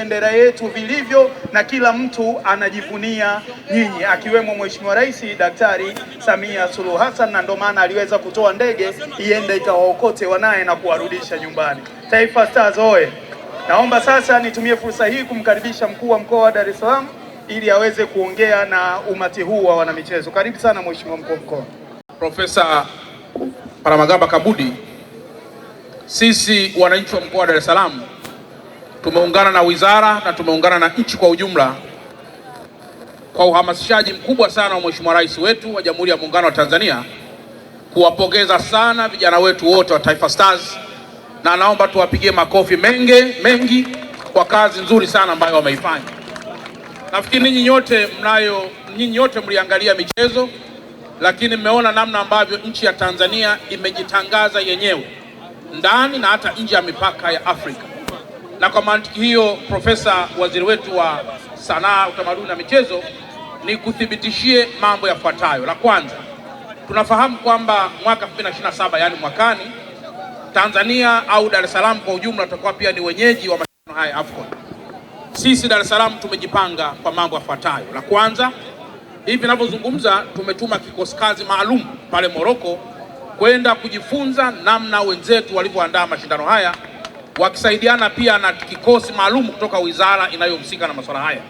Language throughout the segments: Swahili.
bendera yetu vilivyo, na kila mtu anajivunia nyinyi, akiwemo Mheshimiwa Rais Daktari Samia Suluhu Hassan, na ndio maana aliweza kutoa ndege iende ikawaokote wanaye na kuwarudisha nyumbani. Taifa Stars oye! Naomba sasa nitumie fursa hii kumkaribisha mkuu wa mkoa wa Dar es Salaam ili aweze kuongea na umati huu wa wanamichezo. Karibu sana Mheshimiwa mkuu wa mkoa. Profesa Palamagamba Kabudi, sisi wananchi wa mkoa wa Dar es Salaam tumeungana na wizara na tumeungana na nchi kwa ujumla kwa uhamasishaji mkubwa sana wa Mheshimiwa Rais wetu wa Jamhuri ya Muungano wa Tanzania kuwapongeza sana vijana wetu wote wa Taifa Stars, na naomba tuwapigie makofi mengi kwa kazi nzuri sana ambayo wameifanya. Nafikiri ninyi nyote mliangalia michezo, lakini mmeona namna ambavyo nchi ya Tanzania imejitangaza yenyewe ndani na hata nje ya mipaka ya Afrika. Na kwa mantiki hiyo, Profesa Waziri wetu wa Sanaa, Utamaduni na Michezo, ni kuthibitishie mambo yafuatayo. La kwanza, tunafahamu kwamba mwaka 2027 yani mwakani, Tanzania au Dar es Salaam kwa ujumla tutakuwa pia ni wenyeji wa mashindano haya AFCON. Sisi Dar es Salaam tumejipanga kwa mambo yafuatayo. La kwanza, hivi ninavyozungumza tumetuma kikosi kazi maalum pale Morocco kwenda kujifunza namna wenzetu walivyoandaa mashindano haya, wakisaidiana pia na kikosi maalum kutoka wizara inayohusika na masuala haya.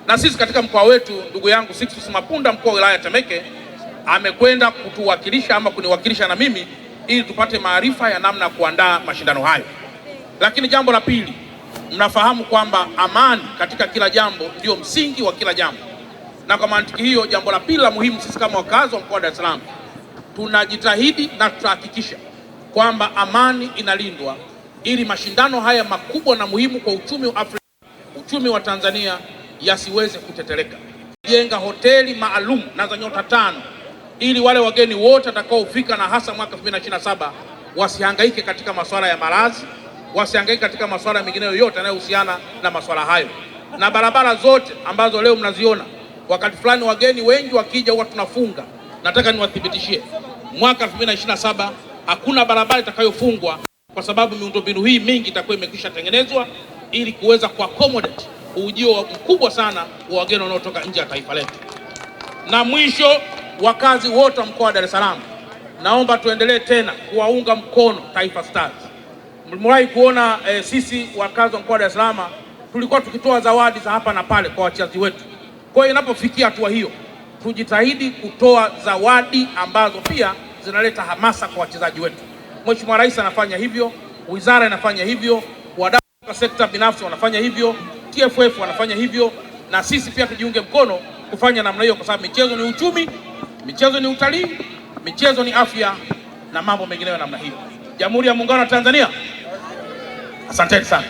Na sisi katika mkoa wetu, ndugu yangu Sixtus Mapunda, mkuu wa wilaya Temeke, amekwenda kutuwakilisha ama kuniwakilisha na mimi ili tupate maarifa ya namna ya kuandaa mashindano hayo. Lakini jambo la pili, mnafahamu kwamba amani katika kila jambo ndio msingi wa kila jambo. Na kwa mantiki hiyo, jambo la pili la muhimu, sisi kama wakazi wa mkoa wa Dar es Salaam tunajitahidi na tutahakikisha kwamba amani inalindwa ili mashindano haya makubwa na muhimu kwa uchumi wa Afrika, uchumi wa Tanzania, yasiweze kutetereka. Jenga hoteli maalum na za nyota 5 ili wale wageni wote watakaofika, na hasa mwaka 2027, wasihangaike katika masuala ya malazi, wasihangaike katika masuala mengine yoyote yanayohusiana na masuala hayo. Na barabara zote ambazo leo mnaziona, wakati fulani wageni wengi wakija huwa tunafunga. Nataka niwathibitishie, mwaka 2027 hakuna barabara itakayofungwa, kwa sababu miundombinu hii mingi itakuwa imekwisha tengenezwa ili kuweza kuaccommodate ujio mkubwa sana wa wageni wanaotoka nje ya taifa letu. Na mwisho, wakazi wote wa mkoa wa Dar es Salaam, naomba tuendelee tena kuwaunga mkono Taifa Stars. Mliwahi kuona sisi wakazi wa mkoa wa Dar es Salaam tulikuwa tukitoa zawadi za hapa na pale kwa wachezaji wetu. Kwa hiyo inapofikia hatua hiyo, tujitahidi kutoa zawadi ambazo pia zinaleta hamasa kwa wachezaji wetu. Mheshimiwa Rais anafanya hivyo, wizara inafanya hivyo, wadau wa sekta binafsi wanafanya hivyo, TFF wanafanya hivyo, na sisi pia tujiunge mkono kufanya namna hiyo, kwa sababu michezo ni uchumi, michezo ni utalii, michezo ni afya na mambo mengineyo namna hiyo. Jamhuri ya Muungano wa Tanzania, asanteni sana.